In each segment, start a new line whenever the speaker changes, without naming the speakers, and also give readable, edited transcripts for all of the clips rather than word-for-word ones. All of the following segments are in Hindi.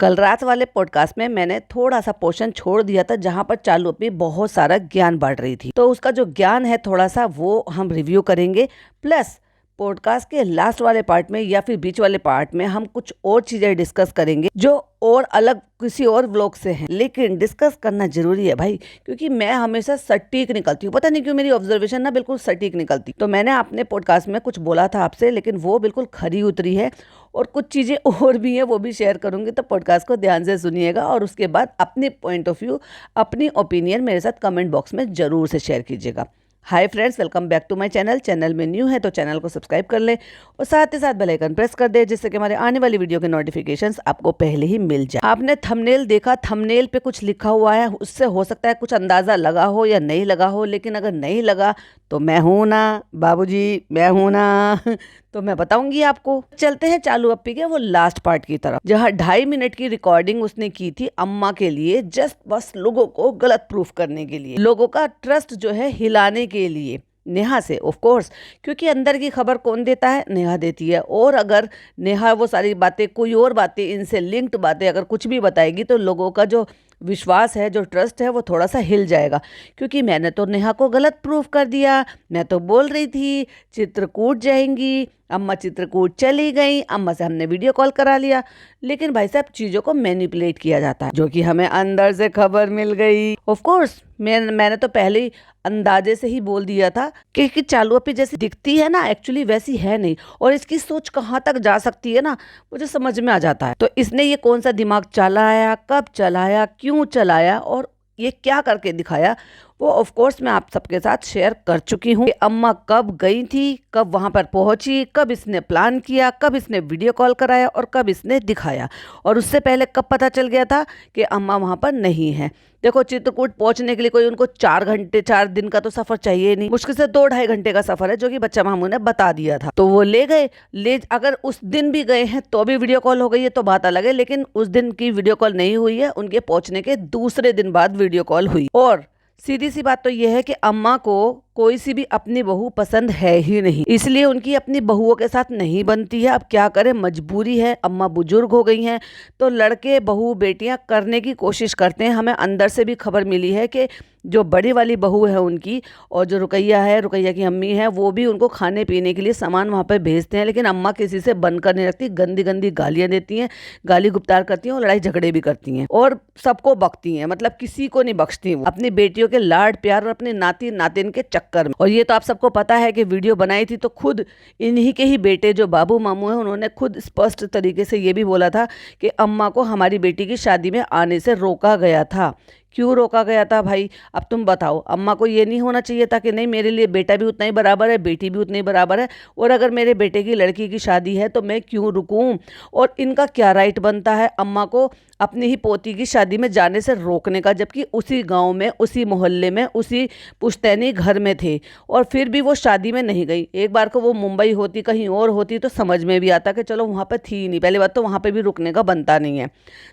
कल रात वाले पॉडकास्ट में मैंने थोड़ा सा पोर्शन छोड़ दिया था जहां पर चालू अपनी बहुत सारा ज्ञान बांट रही थी, तो उसका जो ज्ञान है थोड़ा सा वो हम रिव्यू करेंगे। प्लस पॉडकास्ट के लास्ट वाले पार्ट में या फिर बीच वाले पार्ट में हम कुछ और चीजें डिस्कस करेंगे जो और अलग किसी और व्लॉग से हैं, लेकिन डिस्कस करना जरूरी है भाई, क्योंकि मैं हमेशा सटीक निकलती हूँ। पता नहीं क्यों मेरी ऑब्जर्वेशन ना बिल्कुल सटीक निकलती। तो मैंने अपने पॉडकास्ट में कुछ बोला था आपसे, लेकिन वो बिल्कुल खरी उतरी है और कुछ चीज़ें और भी हैं वो भी शेयर करूंगी। तो पॉडकास्ट को ध्यान से सुनिएगा और उसके बाद अपनी पॉइंट ऑफ व्यू, अपनी ओपिनियन मेरे साथ कमेंट बॉक्स में ज़रूर से शेयर कीजिएगा। Hi friends, welcome back to my channel. Channel में न्यू है तो चैनल को सब्सक्राइब कर लें और साथ ही साथ बेल आइकन प्रेस कर दें, जिससे कि हमारे आने वाली वीडियो के नोटिफिकेशंस आपको पहले ही मिल जाए। आपने थंबनेल देखा, थंबनेल पे कुछ लिखा हुआ है, उससे हो सकता है कुछ अंदाज़ा लगा हो या नहीं लगा हो, लेकिन अगर नहीं लगा तो मैं हूं ना बाबूजी, मैं हूं ना तो मैं बताऊंगी आपको। चलते हैं चालू अप्पी के वो लास्ट पार्ट की तरफ, जहाँ 2.5 मिनट की रिकॉर्डिंग उसने की थी अम्मा के लिए, जस्ट बस लोगों को गलत प्रूफ करने के लिए, लोगों का ट्रस्ट जो है हिलाने के लिए नेहा से, ऑफ कोर्स, क्योंकि अंदर की खबर कौन देता है? नेहा देती है। और अगर नेहा वो सारी बातें, कोई और बातें, इनसे लिंक्ड बातें अगर कुछ भी बताएगी तो लोगों का जो विश्वास है, जो ट्रस्ट है, वो थोड़ा सा हिल जाएगा। क्योंकि मैंने तो नेहा को गलत प्रूफ कर दिया। मैं तो बोल रही थी चित्रकूट जाएंगी, अम्मा चित्रकूट चली गई, अम्मा से हमने वीडियो कॉल करा लिया, लेकिन भाई साहब चीज़ों को मैनिपुलेट किया जाता है, जो कि हमें अंदर से खबर मिल गई। ऑफ कोर्स मैंने तो पहले ही अंदाजे से ही बोल दिया था कि चालू अप्पी जैसी दिखती है ना, एक्चुअली वैसी है नहीं, और इसकी सोच कहाँ तक जा सकती है ना, मुझे समझ में आ जाता है। तो इसने ये कौन सा दिमाग चलाया, कब चलाया, क्यों चलाया और ये क्या करके दिखाया, वो ऑफ कोर्स मैं आप सबके साथ शेयर कर चुकी हूँ। अम्मा कब गई थी, कब वहां पर पहुंची, कब इसने प्लान किया, कब इसने वीडियो कॉल कराया और कब इसने दिखाया, और उससे पहले कब पता चल गया था कि अम्मा वहां पर नहीं है। देखो, चित्रकूट पहुंचने के लिए कोई उनको 4 दिन का तो सफर चाहिए नहीं, मुश्किल से 2-2.5 घंटे का सफर है, जो कि बच्चा मामू ने बता दिया था। तो वो ले गए, अगर उस दिन भी गए हैं तो भी वीडियो कॉल हो गई है तो बात अलग है, लेकिन उस दिन की वीडियो कॉल नहीं हुई है, उनके पहुंचने के दूसरे दिन बाद वीडियो कॉल हुई। और सीधी सी बात तो यह है कि अम्मा को कोई सी भी अपनी बहू पसंद है ही नहीं, इसलिए उनकी अपनी बहुओं के साथ नहीं बनती है। अब क्या करें, मजबूरी है, अम्मा बुजुर्ग हो गई हैं, तो लड़के बहू बेटियां करने की कोशिश करते हैं। हमें अंदर से भी खबर मिली है कि जो बड़ी वाली बहू है उनकी, और जो रुकैया है, रुकैया की अम्मी है, वो भी उनको खाने पीने के लिए सामान वहाँ पर भेजते हैं, लेकिन अम्मा किसी से बनकर नहीं रखती, गंदी गंदी गालियाँ देती हैं, गाली गुप्तार करती हैं और लड़ाई झगड़े भी करती हैं और सबको बकती हैं, मतलब किसी को नहीं बख्शती वो, अपनी बेटियों के लाड प्यार और अपने नाती नातिन के चक्कर में। और ये तो आप सबको पता है कि वीडियो बनाई थी तो खुद इन्हीं के ही बेटे जो बाबू मामू हैं, उन्होंने खुद स्पष्ट तरीके से ये भी बोला था कि अम्मा को हमारी बेटी की शादी में आने से रोका गया था। क्यों रोका गया था भाई, अब तुम बताओ। अम्मा को ये नहीं होना चाहिए था कि नहीं, मेरे लिए बेटा भी उतना ही बराबर है, बेटी भी उतनी ही बराबर है, और अगर मेरे बेटे की लड़की की शादी है तो मैं क्यों रुकूं, और इनका क्या राइट बनता है अम्मा को अपनी ही पोती की शादी में जाने से रोकने का, जबकि उसी गांव में, उसी मोहल्ले में, उसी पुश्तैनी घर में थे, और फिर भी वो शादी में नहीं गई। एक बार को वो मुंबई होती, कहीं और होती तो समझ में भी आता कि चलो वहाँ पर थी नहीं, पहली बात तो वहाँ पर भी रुकने का बनता नहीं है,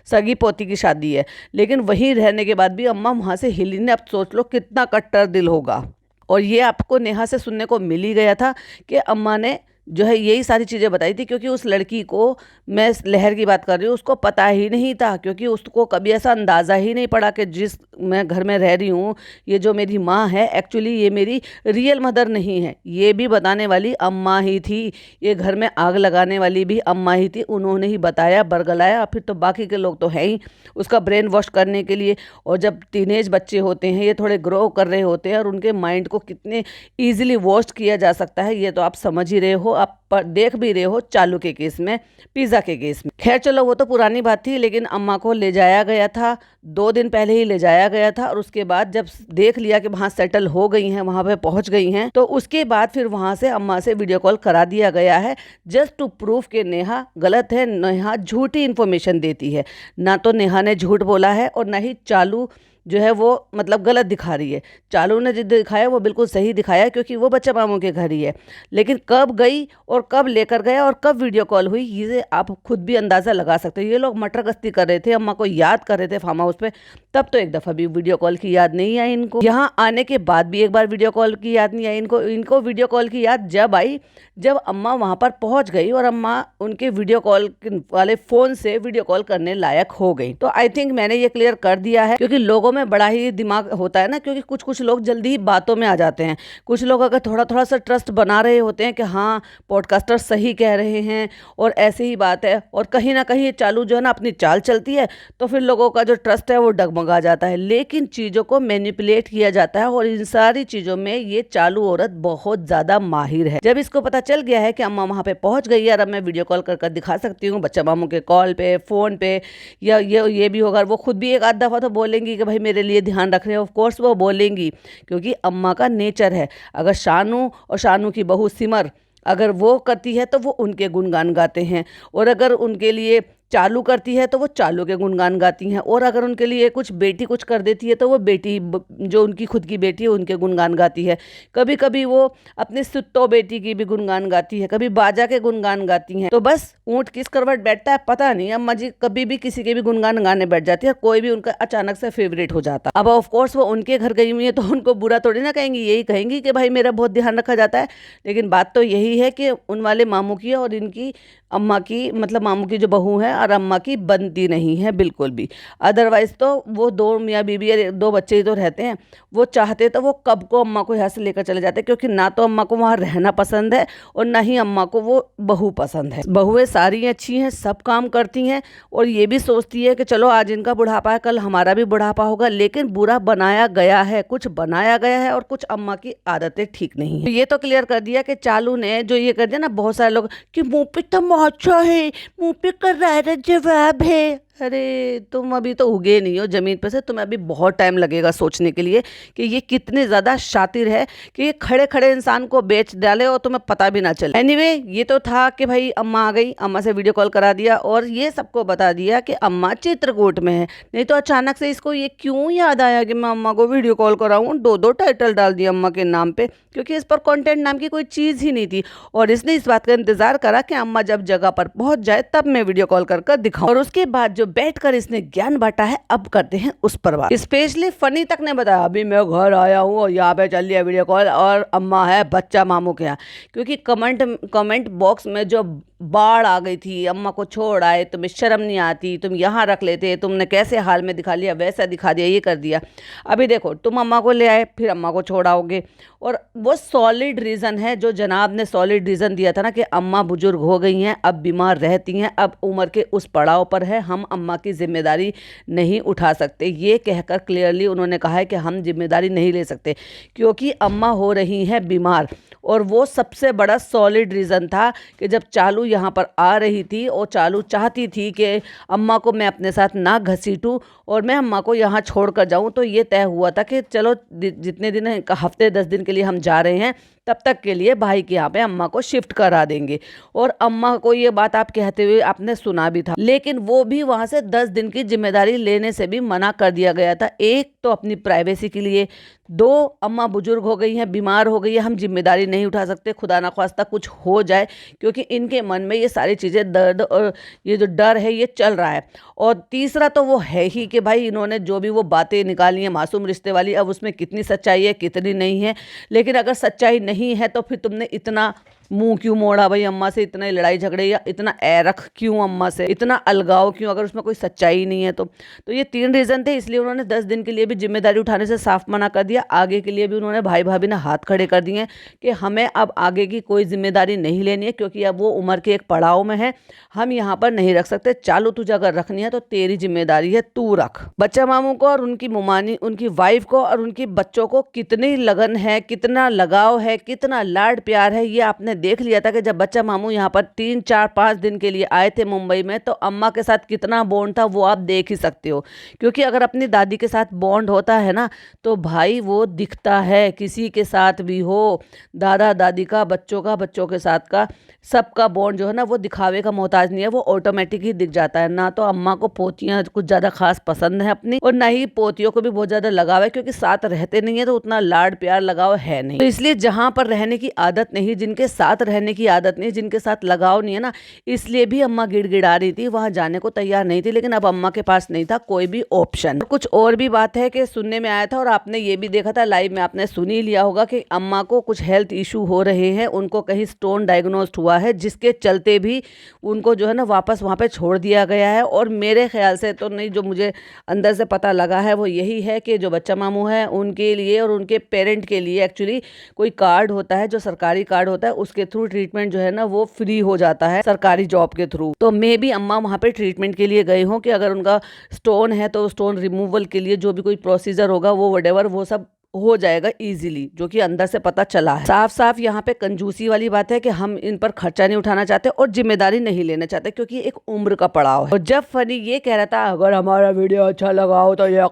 सगी पोती की शादी है, लेकिन वहीं रहने के बाद भी अम्मा वहां से हिली ने। अब सोच लो कितना कट्टर दिल होगा। और ये आपको नेहा से सुनने को मिल ही गया था कि अम्मा ने जो है यही सारी चीज़ें बताई थी, क्योंकि उस लड़की को, मैं लहर की बात कर रही हूँ, उसको पता ही नहीं था, क्योंकि उसको कभी ऐसा अंदाज़ा ही नहीं पड़ा कि जिस मैं घर में रह रही हूँ, ये जो मेरी माँ है, एक्चुअली ये मेरी रियल मदर नहीं है। ये भी बताने वाली अम्मा ही थी, ये घर में आग लगाने वाली भी अम्मा ही थी, उन्होंने ही बताया, बरगलाया, फिर तो बाकी के लोग तो है ही उसका ब्रेन वॉश करने के लिए। और जब टीनेज बच्चे होते हैं, ये थोड़े ग्रो कर रहे होते हैं, और उनके माइंड को कितने ईजिली वॉश किया जा सकता है ये तो आप समझ ही रहे हो, आप देख भी रहे हो चालू के केस में, पिज़्ज़ा के केस में। खैर चलो, वो तो पुरानी बात थी, लेकिन अम्मा को ले जाया गया था, 2 दिन पहले ही ले जाया गया था, और उसके बाद जब देख लिया कि वहाँ सेटल हो गई हैं, वहाँ पे पहुँच गई हैं, तो उसके बाद फिर वहाँ से अम्मा से वीडियो कॉल करा दिया गया है, जस्ट टू प्रूफ कि नेहा गलत है, नेहा झूठी इन्फॉर्मेशन देती है। ना तो नेहा ने झूठ बोला है और ना ही चालू जो है वो मतलब गलत दिखा रही है। चालू ने जो दिखाया वो बिल्कुल सही दिखाया, क्योंकि वो बच्चा मामू के घर ही है। लेकिन कब गई और कब लेकर गया और कब वीडियो कॉल हुई, ये आप खुद भी अंदाज़ा लगा सकते हो। ये लोग मटर गश्ती कर रहे थे, अम्मा को याद कर रहे थे फार्म हाउस पे, तब तो एक दफ़ा भी वीडियो कॉल की याद नहीं आई इनको। यहाँ आने के बाद भी एक बार वीडियो कॉल की याद नहीं आई इनको वीडियो कॉल की याद जब आई, जब अम्मा वहाँ पर पहुँच गई और अम्मा उनके वीडियो कॉल वाले फ़ोन से वीडियो कॉल करने लायक हो गई। तो आई थिंक मैंने ये क्लियर कर दिया है, क्योंकि लोगों में बड़ा ही दिमाग होता है ना, क्योंकि कुछ लोग जल्दी ही बातों में आ जाते हैं। कुछ लोग अगर थोड़ा सा ट्रस्ट बना रहे होते हैं कि हाँ पॉडकास्टर सही कह रहे हैं और ऐसे ही बात है, और कहीं ना कहीं चालू जो है ना अपनी चाल चलती है, तो फिर लोगों का जो ट्रस्ट है वो डगमगा जाता है। लेकिन चीज़ों को मैनिपुलेट किया जाता है, और इन सारी चीज़ों में ये चालू औरत बहुत ज़्यादा माहिर है। जब इसको पता चल गया है कि अम्मा वहाँ पे पहुँच गई है और अब मैं वीडियो कॉल कर दिखा सकती हूँ बच्चा मामू के कॉल पे, फ़ोन पे, या ये भी होगा, वो खुद भी एक आध दफ़ा तो बोलेंगी कि भाई मेरे लिए ध्यान रख रहे हो। ऑफ कोर्स वो बोलेंगी, क्योंकि अम्मा का नेचर है। अगर शानू और शानू की बहू सिमर अगर वो करती है तो वो उनके गुणगान गाते हैं, और अगर उनके लिए चालू करती है तो वो चालू के गुणगान गाती हैं, और अगर उनके लिए कुछ बेटी कुछ कर देती है तो वो बेटी जो उनकी खुद की बेटी है उनके गुणगान गाती है। कभी कभी वो अपनी सुत्तो बेटी की भी गुणगान गाती है, कभी बाजा के गुणगान गाती हैं। तो बस ऊँट किस करवट बैठता है पता नहीं, अम्मा जी कभी भी किसी के भी गुणगान गाने बैठ जाती है, कोई भी उनका अचानक से फेवरेट हो जाता। अब ऑफ कोर्स वो उनके घर गई हुई है तो उनको बुरा थोड़ी ना कहेंगी, यही कहेंगी कि भाई मेरा बहुत ध्यान रखा जाता है। लेकिन बात तो यही है कि उन वाले मामू की और इनकी अम्मा की, मतलब मामू की जो बहू है और अम्मा की बनती नहीं है बिल्कुल भी। अदरवाइज़ तो वो दो मियाँ बीबी या दो बच्चे ही तो रहते हैं। वो चाहते तो वो कब को अम्मा को यहाँ से लेकर चले जाते, क्योंकि ना तो अम्मा को वहाँ रहना पसंद है और ना ही अम्मा को वो बहू पसंद है। बहुएं सारी अच्छी हैं, सब काम करती हैं, और ये भी सोचती है कि चलो आज इनका बुढ़ापा है, कल हमारा भी बुढ़ापा होगा। लेकिन बुरा बनाया गया है, कुछ बनाया गया है, और कुछ अम्मा की आदतें ठीक नहीं है। तो ये तो क्लियर कर दिया कि चालू ने जो ये कर दिया ना, बहुत सारे लोग कि मुँह पे तमाचा है, मुँह पे करारा जवाब है। अरे तुम अभी तो उगे नहीं हो ज़मीन पे से, तुम्हें अभी बहुत टाइम लगेगा सोचने के लिए कि ये कितने ज़्यादा शातिर है कि ये खड़े खड़े इंसान को बेच डाले और तुम्हें पता भी ना चले। एनीवे ये तो था कि भाई अम्मा आ गई, अम्मा से वीडियो कॉल करा दिया और ये सबको बता दिया कि अम्मा चित्रकूट में है। नहीं तो अचानक से इसको ये क्यों याद आया कि मैं अम्मा को वीडियो कॉल कराऊँ। दो टाइटल डाल दिया अम्मा के नाम पे, क्योंकि इस पर कंटेंट नाम की कोई चीज़ ही नहीं थी, और इसने इस बात का इंतज़ार करा कि अम्मा जब जगह पर पहुंच जाए तब मैं वीडियो कॉल कर दिखाऊं। और उसके बाद जो बैठकर इसने ज्ञान बांटा है, अब करते हैं उस पर बात। स्पेशली फनी तक ने बताया अभी मैं घर आया हूँ और यहाँ पे चल लिया वीडियो कॉल और अम्मा है बच्चा मामू के यहाँ, क्योंकि कमेंट बॉक्स में जो बाढ़ आ गई थी, अम्मा को छोड़ आए, तुम्हें शर्म नहीं आती, तुम यहाँ रख लेते, तुमने कैसे हाल में दिखा लिया, वैसा दिखा दिया, ये कर दिया। अभी देखो तुम अम्मा को ले आए, फिर अम्मा को छोड़ाओगे। और वो सॉलिड रीज़न है जो जनाब ने सॉलिड रीज़न दिया था ना कि अम्मा बुजुर्ग हो गई हैं, अब बीमार रहती हैं, अब उम्र के उस पड़ाव पर है, हम अम्मा की जिम्मेदारी नहीं उठा सकते। ये कहकर क्लियरली उन्होंने कहा है कि हम जिम्मेदारी नहीं ले सकते, क्योंकि अम्मा हो रही हैं बीमार। और वो सबसे बड़ा सॉलिड रीज़न था कि जब चालू यहाँ पर आ रही थी और चालू चाहती थी कि अम्मा को मैं अपने साथ ना घसीटूँ और मैं अम्मा को यहाँ छोड़ कर जाऊँ, तो ये तय हुआ था कि चलो जितने दिन हफ्ते 10 दिन के लिए हम जा रहे हैं, तब तक के लिए भाई के यहाँ पे अम्मा को शिफ्ट करा देंगे। और अम्मा को ये बात आप कहते हुए आपने सुना भी था, लेकिन वो भी वहाँ से 10 दिन की जिम्मेदारी लेने से भी मना कर दिया गया था। एक तो अपनी प्राइवेसी के लिए, दो अम्मा बुजुर्ग हो गई हैं, बीमार हो गई है, हम जिम्मेदारी नहीं उठा सकते, खुदा ना ख्वास्ता कुछ हो जाए, क्योंकि इनके मन में ये सारी चीज़ें दर्द और ये जो डर है ये चल रहा है। और तीसरा तो वो है ही कि भाई इन्होंने जो भी वो बातें निकाली हैं मासूम रिश्ते वाली, अब उसमें कितनी सच्चाई है कितनी नहीं है। लेकिन अगर सच्चाई नहीं है तो फिर तुमने इतना मुंह क्यों मोड़ा भाई अम्मा से, इतना लड़ाई झगड़े या इतना ऐरख क्यों अम्मा से, इतना अलगाव क्यों, अगर उसमें कोई सच्चाई नहीं है तो ये 3 रीज़न थे। इसलिए उन्होंने 10 दिन के लिए भी जिम्मेदारी उठाने से साफ मना कर दिया। आगे के लिए भी उन्होंने भाई भाभी ने हाथ खड़े कर दिए कि हमें अब आगे की कोई जिम्मेदारी नहीं लेनी है, क्योंकि अब वो उम्र के एक पड़ाव में है, हम यहाँ पर नहीं रख सकते। चालू तुझे अगर रखनी है तो तेरी जिम्मेदारी है, तू रख। बच्चा मामू को और उनकी मुमानी, उनकी वाइफ को और उनकी बच्चों को कितनी लगन है, कितना लगाव है, कितना लाड प्यार है, ये आपने देख लिया था कि जब बच्चा मामू यहाँ पर 3, 4, 5 दिन के लिए आए थे मुंबई में, तो अम्मा के साथ कितना बॉन्ड था वो आप देख ही सकते हो। क्योंकि अगर अपनी दादी के साथ बॉन्ड होता है ना तो भाई वो दिखता है, किसी के साथ भी हो, दादा दादी का, बच्चों के साथ का सबका बॉन्ड जो है ना वो दिखावे का मोहताज नहीं है, वो ऑटोमेटिक ही दिख जाता है। ना तो अम्मा को पोतियां कुछ ज्यादा खास पसंद है अपनी, और ना ही पोतियों को भी बहुत ज्यादा लगाव है, क्योंकि साथ रहते नहीं है तो उतना लाड प्यार लगाव है नहीं। तो इसलिए जहां पर रहने की आदत नहीं, जिनके साथ रहने की आदत नहीं, जिनके साथ लगाव नहीं है ना, इसलिए भी अम्मा गिड़गिड़ा रही थी, वहां जाने को तैयार नहीं थी। लेकिन अब अम्मा के पास नहीं था कोई भी ऑप्शन। कुछ और भी बात है कि सुनने में आया था, और आपने ये भी देखा था लाइव में, आपने सुन ही लिया होगा कि अम्मा को कुछ हेल्थ इशू हो रहे हैं, उनको कहीं स्टोन डायग्नोस्ड हुआ है, जिसके चलते भी उनको जो है ना वापस वहाँ पे छोड़ दिया गया है। और मेरे ख्याल से तो नहीं, जो मुझे अंदर से पता लगा है वो यही है कि जो बच्चा मामू है उनके लिए और उनके पेरेंट के लिए एक्चुअली कोई कार्ड होता है, जो सरकारी कार्ड होता है, उसके थ्रू ट्रीटमेंट जो है ना वो फ्री हो जाता है सरकारी जॉब के थ्रू। तो मे भी अम्मा वहाँ पे ट्रीटमेंट के लिए गए हों कि अगर उनका स्टोन है तो स्टोन रिमूवल के लिए जो भी कोई प्रोसीजर होगा वो वटेवर वो सब हो जाएगा इजीली, जो कि अंदर से पता चला है। साफ साफ यहाँ पे कंजूसी वाली बात है कि हम इन पर खर्चा नहीं उठाना चाहते और जिम्मेदारी नहीं लेना चाहते, क्योंकि एक उम्र का पड़ाव है। और जब फनी ये कह रहा था अगर हमारा वीडियो अच्छा लगा हो तो ये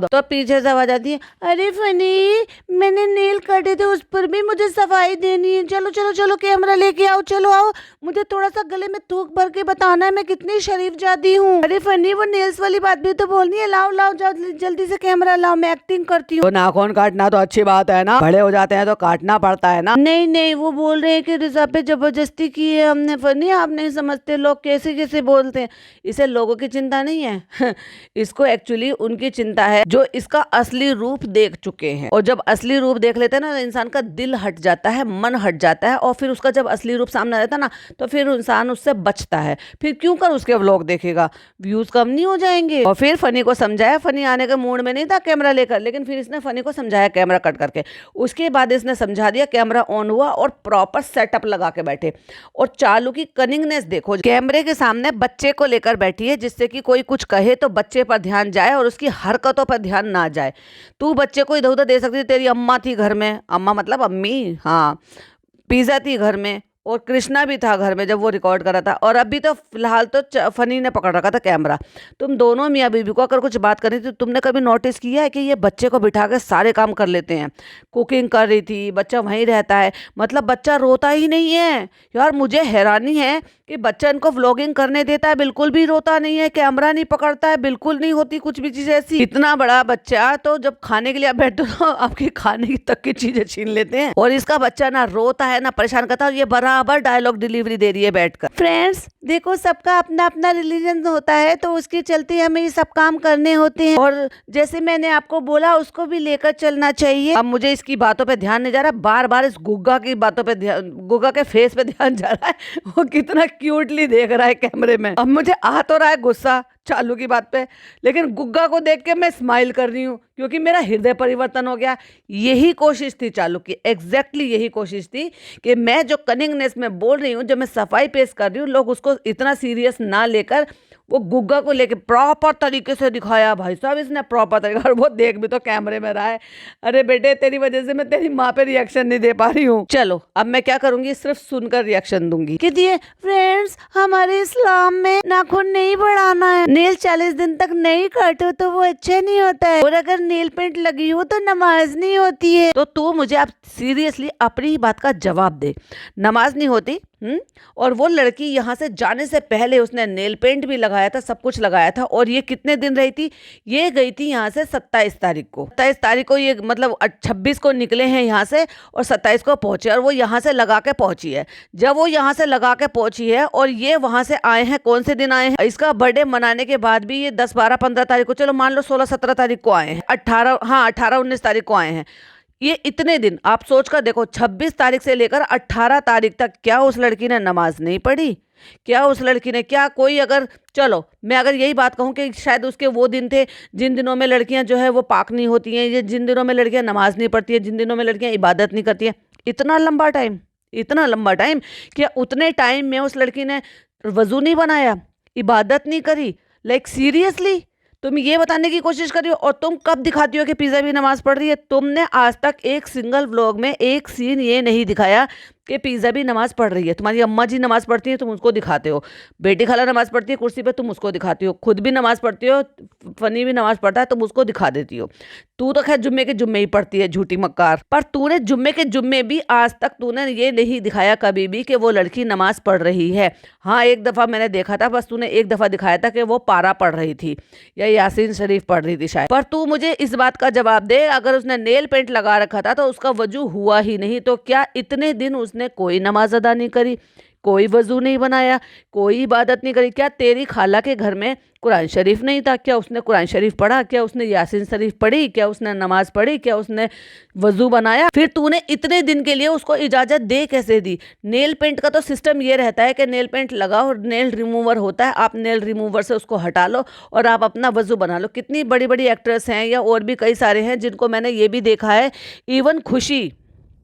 तो पीछे से आवाज आती है, अरे फनी मैंने नेल काटे थे उस पर भी मुझे सफाई देनी है, चलो चलो चलो कैमरा लेके आओ, चलो आओ, मुझे थोड़ा सा गले में थूक भर के बताना है मैं कितनी शरीफ जादी हूँ। अरे फनी वो नेल्स वाली बात भी तो बोलनी है, लाओ लाओ जाओ जल्दी से कैमरा लाओ, मैं एक्टिंग करती हूँ। नाखून काटना तो अच्छी बात है ना, बड़े हो जाते हैं तो काटना पड़ता है ना। नहीं नहीं, वो बोल रहे हैं कि रिजा पे जबरदस्ती की है हमने। फनी आप नहीं समझते, लोग कैसे कैसे बोलते हैं। इसे लोगों की चिंता नहीं है इसको एक्चुअली उनकी चिंता है जो इसका असली रूप देख चुके हैं। और जब असली रूप देख लेते हैं ना तो इंसान का दिल हट जाता है, मन हट जाता है, और फिर उसका जब असली रूप सामने आता है ना तो फिर इंसान उससे बचता है। फिर क्यों कर उसके व्लॉग देखेगा, व्यूज कम नहीं हो जाएंगे। और फिर फनी को समझाया, फनी आने के मूड में नहीं था कैमरा लेकर, लेकिन फिर इसने फनी को समझाया कैमरा कट करके। उसके बाद इसने समझा दिया, कैमरा ऑन हुआ और प्रॉपर सेटअप लगा के बैठे। और चालू की कनिंगनेस देखो, कैमरे के सामने बच्चे को लेकर बैठी है, जिससे कि कोई कुछ कहे तो बच्चे पर ध्यान जाए और उसकी हरकतों पर ध्यान ना जाए। तू बच्चे को इधर उधर दे सकती थी, तेरी अम्मा थी घर में, अम्मा मतलब अम्मी, हाँ, पिज्जा थी घर में, और कृष्णा भी था घर में जब वो रिकॉर्ड कर रहा था। और अभी तो फिलहाल तो फनी ने पकड़ रखा था कैमरा। तुम दोनों मियाँ बीवी को अगर कुछ बात करनी थी, तुमने कभी नोटिस किया है कि ये बच्चे को बिठा के सारे काम कर लेते हैं। कुकिंग कर रही थी, बच्चा वहीं रहता है, मतलब बच्चा रोता ही नहीं है। यार मुझे हैरानी है कि बच्चा इनको व्लॉगिंग करने देता है, बिल्कुल भी रोता नहीं है, कैमरा नहीं पकड़ता है, बिल्कुल नहीं होती कुछ भी चीज़ ऐसी। इतना बड़ा बच्चा तो जब खाने के लिए आप बैठो तो आपके खाने की तक की चीजें छीन लेते हैं, और इसका बच्चा ना रोता है ना परेशान करता है, और ये बराबर डायलॉग डिलीवरी दे रही है बैठकर। फ्रेंड्स देखो, सबका अपना अपना रिलीजन होता है, तो उसके चलते हमें ये सब काम करने होते हैं, और जैसे मैंने आपको बोला उसको भी लेकर चलना चाहिए। अब मुझे इसकी बातों पे ध्यान नहीं जा रहा, बार बार इस गुग्गा की बातों पे ध्यान, गुग्गा के फेस पे ध्यान जा रहा है, वो कितना क्यूटली देख रहा है कैमरे में। अब मुझे आ तो रहा है गुस्सा चालू की बात पे, लेकिन गुग्गा को देख के मैं स्माइल कर रही हूँ, क्योंकि मेरा हृदय परिवर्तन हो गया। यही कोशिश थी चालू की, एग्जैक्टली यही कोशिश थी कि मैं जो कनिंगनेस में बोल रही हूँ, जब मैं सफाई पेश कर रही हूँ, लोग उसको इतना सीरियस ना लेकर वो गुग्गा को लेके प्रॉपर तरीके से दिखाया। भाई साहब इसने प्रॉपर तरीका, और वो देख भी तो कैमरे में रहा है। अरे बेटे तेरी वजह से मैं तेरी माँ पे रिएक्शन नहीं दे पा रही हूँ। चलो अब मैं क्या करूंगी, सिर्फ सुनकर रिएक्शन दूंगी कि दिए फ्रेंड्स, हमारे इस्लाम में नाखून नहीं बढ़ाना है, नेल 40 दिन तक नहीं काटो तो वो अच्छे नहीं होता है, और अगर नेल पेंट लगी हो तो नमाज नहीं होती है। तो तू मुझे आप सीरियसली अपनी ही बात का जवाब दे, नमाज नहीं होती? और वो लड़की यहाँ से जाने से पहले उसने नेल पेंट भी लगाया था, सब कुछ लगाया था। और ये कितने दिन रही थी? ये गई थी यहाँ से 27 तारीख को। 27 तारीख को ये मतलब 26 को निकले हैं यहाँ से, और 27 को पहुंचे, और वो यहाँ से लगा के पहुंची है। जब वो यहाँ से लगा के पहुंची है और ये वहां से आए हैं, कौन से दिन आए हैं? इसका बर्थडे मनाने के बाद भी ये 10, 12, 15 तारीख को, चलो मान लो 16, 17 तारीख को आए हैं, 18, 19 तारीख को आए हैं। ये इतने दिन आप सोच कर देखो, 26 तारीख से लेकर 18 तारीख तक क्या उस लड़की ने नमाज नहीं पढ़ी? क्या उस लड़की ने, क्या कोई, अगर चलो मैं अगर यही बात कहूँ कि शायद उसके वो दिन थे जिन दिनों में लड़कियां जो है वो पाक नहीं होती हैं, ये जिन दिनों में लड़कियां नमाज नहीं पढ़ती है, जिन दिनों में लड़कियां इबादत नहीं करती हैं, इतना लंबा टाइम, इतना लंबा टाइम, क्या उतने टाइम में उस लड़की ने वजू नहीं बनाया, इबादत नहीं करी? लाइक सीरियसली तुम ये बताने की कोशिश कर रही हो, और तुम कब दिखाती हो कि पिज़्ज़ा भी नमाज पढ़ रही है? तुमने आज तक एक सिंगल व्लॉग में एक सीन ये नहीं दिखाया कि पिज़्ज़ा भी नमाज पढ़ रही है, तुम्हारी अम्मा जी नमाज पढ़ती है, तुम उसको दिखाते हो, बेटी खाला नमाज पढ़ती है कुर्सी पे, तुम उसको दिखाती हो, खुद भी नमाज पढ़ती हो, फनी भी नमाज पढ़ता है, तुम उसको दिखा देती हो। तू तो खैर जुम्मे के जुम्मे ही पढ़ती है, झूठी मक्कार। पर तूने जुम्मे के जुम्मे भी आज तक तूने ये नहीं दिखाया कभी भी कि वो लड़की नमाज पढ़ रही है। हाँ, एक दफ़ा मैंने देखा था, बस तूने एक दफ़ा दिखाया था कि वो पारा पढ़ रही थी या यासीन शरीफ पढ़ रही थी शायद। पर तू मुझे इस बात का जवाब दे, अगर उसने नेल पेंट लगा रखा था तो उसका वजू हुआ ही नहीं, तो क्या इतने दिन उसने कोई नमाज अदा नहीं करी, कोई वजू नहीं बनाया, कोई इबादत नहीं करी? क्या तेरी खाला के घर में कुरान शरीफ नहीं था? क्या उसने कुरान शरीफ पढ़ा? क्या उसने यासीन शरीफ पढ़ी? क्या उसने नमाज पढ़ी? क्या उसने वजू बनाया? फिर तूने इतने दिन के लिए उसको इजाज़त दे कैसे दी? नेल पेंट का तो सिस्टम ये रहता है कि नेल पेंट लगाओ और नेल रिमूवर होता है, आप नेल रिमूवर से उसको हटा लो और आप अपना वजू बना लो। कितनी बड़ी बड़ी एक्ट्रेस हैं या और भी कई सारे हैं जिनको मैंने ये भी देखा है। इवन खुशी,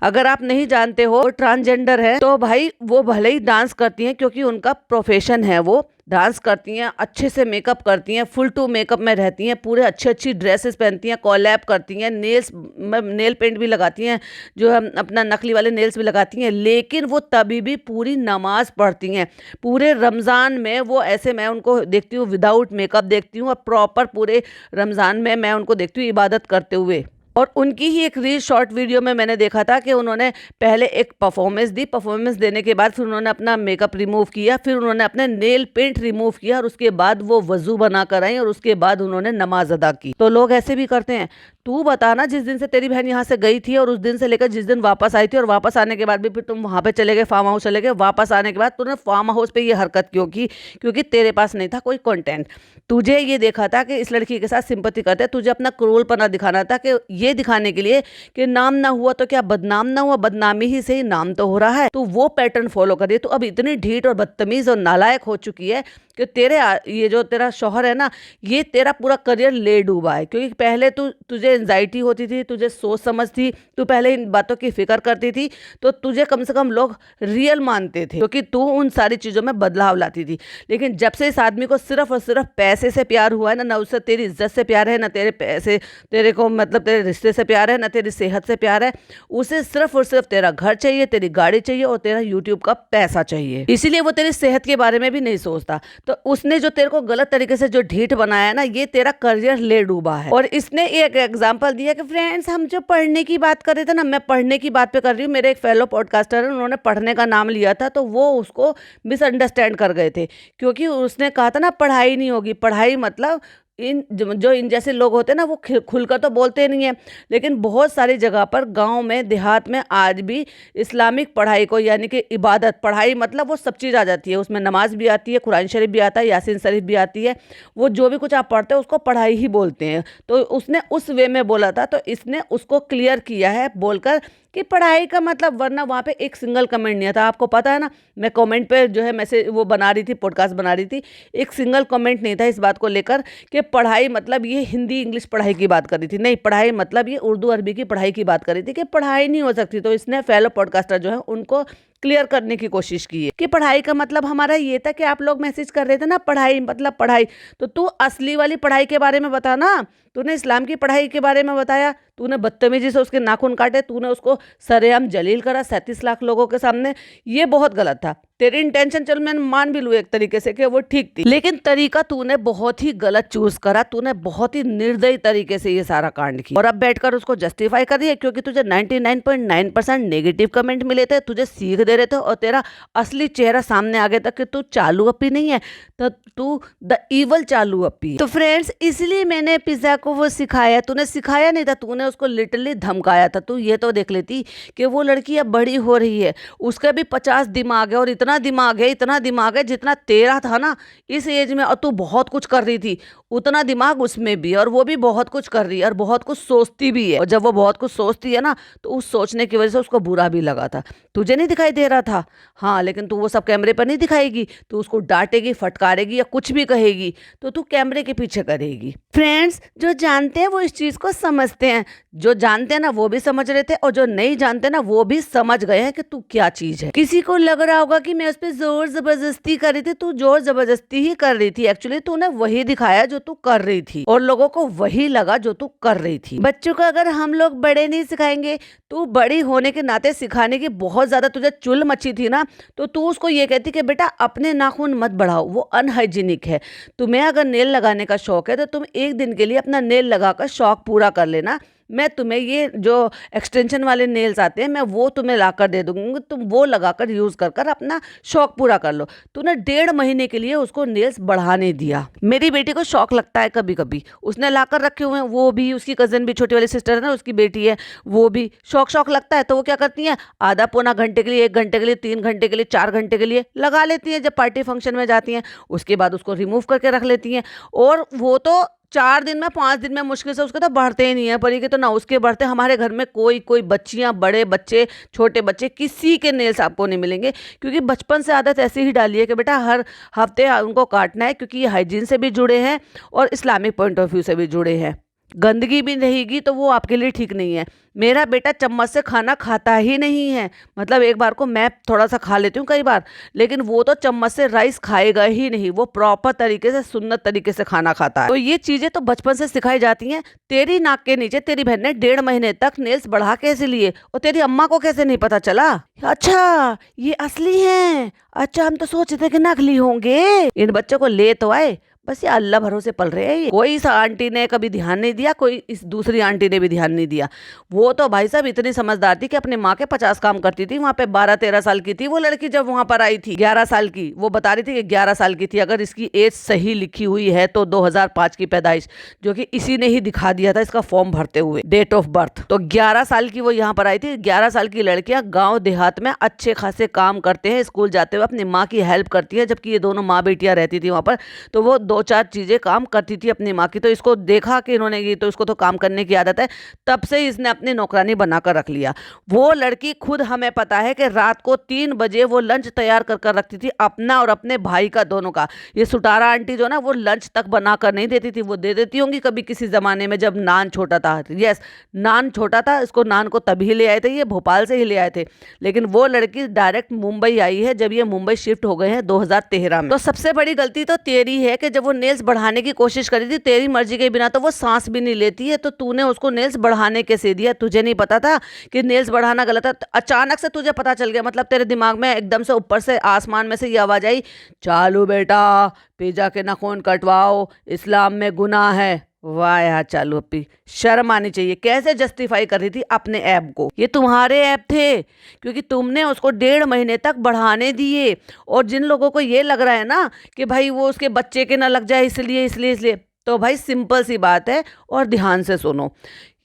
अगर आप नहीं जानते हो, ट्रांसजेंडर है, तो भाई वो भले ही डांस करती हैं क्योंकि उनका प्रोफेशन है, वो डांस करती हैं, अच्छे से मेकअप करती हैं, फुल टू मेकअप में रहती हैं, पूरे अच्छी ड्रेसेस पहनती हैं, कोलैब करती हैं, नेल्स नेल पेंट भी लगाती हैं, जो हम अपना नकली वाले नेल्स भी लगाती हैं, लेकिन वो तभी भी पूरी नमाज पढ़ती हैं। पूरे रमज़ान में वो ऐसे, मैं उनको देखती हूँ विदाउट मेकअप देखती हूँ, और प्रॉपर पूरे रमज़ान में मैं उनको देखती हूँ इबादत करते हुए। और उनकी ही एक रील शॉर्ट वीडियो में मैंने देखा था कि उन्होंने पहले एक परफॉर्मेंस दी, परफॉर्मेंस देने के बाद फिर उन्होंने अपना मेकअप रिमूव किया, फिर उन्होंने अपने नेल पेंट रिमूव किया, और उसके बाद वो वजू बना कर आई और उसके बाद उन्होंने नमाज अदा की। तो लोग ऐसे भी करते हैं। तू बताना, जिस दिन से तेरी बहन यहाँ से गई थी और उस दिन से लेकर जिस दिन वापस आई थी, और वापस आने के बाद भी फिर तुम वहाँ पे चले गए, फार्म हाउस चले गए, वापस आने के बाद तूने फार्म हाउस पे ये हरकत क्यों की? क्योंकि तेरे पास नहीं था कोई कंटेंट। तुझे ये देखा था कि इस लड़की के साथ सिंपैथी करते, तुझे अपना क्रूरपना दिखाना था, कि ये दिखाने के लिए कि नाम ना हुआ तो क्या बदनाम ना हुआ, बदनामी ही से ही नाम तो हो रहा है। तो वो पैटर्न फॉलो करिए। तो अब इतनी ढीठ और बदतमीज और नालायक हो चुकी है कि ये जो तेरा शौहर है ना, ये तेरा पूरा करियर ले डूबा है। क्योंकि पहले तुझे एंजाइटी होती थी, तुझे सोच समझ थी, तू पहले इन बातों की फिक्र करती थी, तो तुझे कम से कम लोग रियल मानते थे, क्योंकि तू उन सारी चीज़ों में बदलाव लाती थी। लेकिन जब से इस आदमी को सिर्फ और सिर्फ पैसे से प्यार हुआ है ना उससे तेरी इज्जत से प्यार है, ना तेरे पैसे, तेरे को मतलब तेरे रिश्ते से प्यार है, ना तेरी सेहत से प्यार है, उसे सिर्फ और सिर्फ तेरा घर चाहिए, तेरी गाड़ी चाहिए और तेरा यूट्यूब का पैसा चाहिए। इसीलिए वो तेरी सेहत के बारे में भी नहीं सोचता। तो उसने जो तेरे को गलत तरीके से जो ढीठ बनाया है ना, ये तेरा करियर ले डूबा है। और इसने एक एग्जांपल दिया कि फ्रेंड्स, हम जो पढ़ने की बात कर रहे थे ना, मैं पढ़ने की बात पे कर रही हूँ, मेरे एक फेलो पॉडकास्टर है, उन्होंने पढ़ने का नाम लिया था, तो वो उसको मिसअंडरस्टैंड कर गए थे, क्योंकि उसने कहा था ना पढ़ाई नहीं होगी। पढ़ाई मतलब इन जैसे लोग होते हैं ना, वो खुलकर तो बोलते नहीं है, लेकिन बहुत सारी जगह पर गांव में देहात में आज भी इस्लामिक पढ़ाई को, यानी कि इबादत, पढ़ाई मतलब वो सब चीज़ आ जाती है, उसमें नमाज भी आती है, कुरान शरीफ भी आता है, यासीन शरीफ भी आती है, वो जो भी कुछ आप पढ़ते हो उसको पढ़ाई ही बोलते हैं। तो उसने उस वे में बोला था, तो इसने उसको क्लियर किया है बोलकर कि पढ़ाई का मतलब, वरना वहाँ पे एक सिंगल कमेंट नहीं था। आपको पता है ना, मैं कमेंट पे जो है मैसेज वो बना रही थी, पॉडकास्ट बना रही थी, एक सिंगल कमेंट नहीं था इस बात को लेकर कि पढ़ाई मतलब ये हिंदी इंग्लिश पढ़ाई की बात कर रही थी। नहीं, पढ़ाई मतलब ये उर्दू अरबी की पढ़ाई की बात कर रही थी, कि पढ़ाई नहीं हो सकती। तो इसने फेलो पॉडकास्टर जो है उनको क्लियर करने की कोशिश की है कि पढ़ाई का मतलब हमारा ये था कि आप लोग मैसेज कर रहे थे ना पढ़ाई मतलब पढ़ाई, तो तू असली वाली पढ़ाई के बारे में बता ना। तूने इस्लाम की पढ़ाई के बारे में बताया, तूने बदतमीजी से उसके नाखून काटे, तूने उसको सरेआम जलील करा 37 लाख लोगों के सामने, ये बहुत गलत था। तेरी इंटेंशन चल मैं मान भी लूँ एक तरीके से कि वो ठीक थी, लेकिन तरीका तूने बहुत ही गलत चूज करा। तूने बहुत ही निर्दयी तरीके से ये सारा कांड किया और अब बैठकर उसको जस्टिफाई कर रही है क्योंकि तुझे 99.9% नेगेटिव कमेंट मिले थे, तुझे सीख दे रहे थे और तेरा असली चेहरा सामने आ गया था कि तू चालू अपी नहीं है, तो तू द इवल चालू अपी है। तो फ्रेंड्स, इसलिए मैंने पिज्जा को वो सिखाया। तूने सिखाया नहीं था, तूने उसको लिटरली धमकाया था। तू ये तो देख लेती कि वो लड़की अब बड़ी हो रही है, उसका भी 50 दिमाग है और इतना दिमाग है जितना तेरा था ना इस एज में, और तू बहुत कुछ कर रही थी, उतना दिमाग उसमें भी, और वो भी बहुत कुछ कर रही है और बहुत कुछ सोचती भी है। और जब वो बहुत कुछ सोचती है ना, तो उस सोचने की वजह से उसको बुरा भी लगा था। तुझे नहीं दिखाई दे रहा था, हाँ, लेकिन तू वो सब कैमरे पर नहीं दिखाएगी। तू उसको डांटेगी, फटकारेगी या कुछ भी कहेगी तो तू कैमरे के पीछे करेगी। फ्रेंड्स, जो जानते हैं वो इस चीज को समझते हैं, जो जानते हैं ना वो भी समझ रहे थे और जो नहीं जानते ना वो भी समझ गए हैं कि तू क्या चीज है। किसी को लग रहा होगा कि मैं उस पर जोर जबरदस्ती कर रही थी, तू जोर जबरदस्ती ही कर रही थी, एक्चुअली तूने वही दिखाया जो तू कर रही थी और लोगों को वही लगा जो तू कर रही थी। बच्चों को अगर हम लोग बड़े नहीं सिखाएंगे, तू बड़ी होने के नाते सिखाने की बहुत ज्यादा तुझे चुल मची थी ना, तो तू उसको ये कहती कि बेटा अपने नाखून मत बढ़ाओ, वो अनहाइजीनिक है। तुम्हें अगर नेल लगाने का शौक है तो तुम एक दिन के लिए अपना नेल लगाकर शौक पूरा कर लेना। मैं तुम्हें ये जो एक्सटेंशन वाले नेल्स आते हैं मैं वो तुम्हें ला कर दे दूंगी, तुम वो लगाकर यूज कर कर अपना शौक पूरा कर लो। तूने 1.5 महीने के लिए उसको नेल्स बढ़ाने दिया। मेरी बेटी को शौक लगता है कभी कभी, उसने ला कर रखे हुए हैं, वो भी, उसकी कजन भी, छोटी वाली सिस्टर है ना उसकी बेटी है, वो भी शौक शौक लगता है तो वो क्या करती हैं, आधा पौना घंटे के लिए, 1 घंटे के लिए, 3 घंटे के लिए, 4 घंटे के लिए लगा लेती हैं जब पार्टी फंक्शन में जाती हैं। उसके बाद उसको रिमूव करके रख लेती हैं और वो तो 4 दिन में, 5 दिन में मुश्किल से उसके तो बढ़ते ही नहीं है, परी के तो ना उसके बढ़ते। हमारे घर में कोई कोई बच्चियां, बड़े बच्चे, छोटे बच्चे, किसी के नेल्स आपको नहीं मिलेंगे, क्योंकि बचपन से आदत ऐसी ही डाली है कि बेटा हर हफ्ते उनको काटना है, क्योंकि ये हाइजीन से भी जुड़े हैं और इस्लामिक पॉइंट ऑफ व्यू से भी जुड़े हैं। गंदगी भी रहेगी तो वो आपके लिए ठीक नहीं है। मेरा बेटा चम्मच से खाना खाता ही नहीं है, मतलब एक बार को मैं थोड़ा सा खा लेती हूँ कई बार, लेकिन वो तो चम्मच से राइस खाएगा ही नहीं, वो प्रॉपर तरीके से, सुन्नत तरीके से खाना खाता है। तो ये चीजें तो बचपन से सिखाई जाती हैं। तेरी नाक के नीचे तेरी बहन ने 1.5 महीने तक नेल्स बढ़ा कैसे लिए और तेरी अम्मा को कैसे नहीं पता चला? अच्छा ये असली हैं, अच्छा हम तो सोचते थे कि नकली होंगे। इन बच्चों को ले तो आए, बस ये अल्लाह भरोसे पल रहे हैं। ये कोई सा आंटी ने कभी ध्यान नहीं दिया, कोई इस दूसरी आंटी ने भी ध्यान नहीं दिया। वो तो भाई साहब इतनी समझदार थी कि अपनी माँ के 50 काम करती थी। वहाँ पे 12-13 साल की थी वो लड़की जब वहाँ पर आई थी, 11 साल की। वो बता रही थी कि 11 साल की थी। अगर इसकी एज सही लिखी हुई है तो 2005 की पैदाइश, जो कि इसी ने ही दिखा दिया था इसका फॉर्म भरते हुए, डेट ऑफ बर्थ। तो 11 साल की वो यहाँ पर आई थी। 11 साल की लड़कियां गाँव देहात में अच्छे खासे काम करते हैं, स्कूल जाते हुए अपनी माँ की हेल्प करती है, जबकि ये दोनों माँ बेटियां रहती थी वहाँ पर। तो वो 2-4 चीजें काम करती थी अपनी माँ की। तो इसको देखा कि इन्होंने ये, तो इसको तो काम करने की आदत है, तब से इसने अपनी नौकरानी बनाकर रख लिया। वो लड़की खुद, हमें पता है कि रात को 3 बजे वो लंच तैयार कर कर रखती थी अपना और अपने भाई का, दोनों का। ये सुटारा आंटी जो ना, वो लंच तक बनाकर नहीं देती थी, वो दे देती होंगी कभी किसी जमाने में जब नान छोटा था। यस, नान छोटा था, इसको नान को तभी ले आए थे, ये भोपाल से ही ले आए थे। लेकिन वो लड़की डायरेक्ट मुंबई आई है जब ये मुंबई शिफ्ट हो गए हैं 2013 में। तो सबसे बड़ी गलती तो तेरी है कि जब वो नेल्स बढ़ाने की कोशिश करी थी तेरी मर्जी के बिना, तो वो सांस भी नहीं लेती है, तो तूने उसको नेल्स बढ़ाने कैसे दिया? तुझे नहीं पता था कि नेल्स बढ़ाना गलत है? अचानक से तुझे पता चल गया, मतलब तेरे दिमाग में एकदम से ऊपर से, आसमान में से ये आवाज आई, चालू बेटा पिज्जा के नाखून कटवाओ, इस्लाम में गुनाह है। वाह यार चालू अपी, शर्म आनी चाहिए। कैसे जस्टिफाई कर रही थी अपने ऐप को? ये तुम्हारे ऐप थे, क्योंकि तुमने उसको 1.5 महीने तक बढ़ाने दिए। और जिन लोगों को ये लग रहा है ना कि भाई वो उसके बच्चे के ना लग जाए इसलिए, तो भाई सिंपल सी बात है, और ध्यान से सुनो।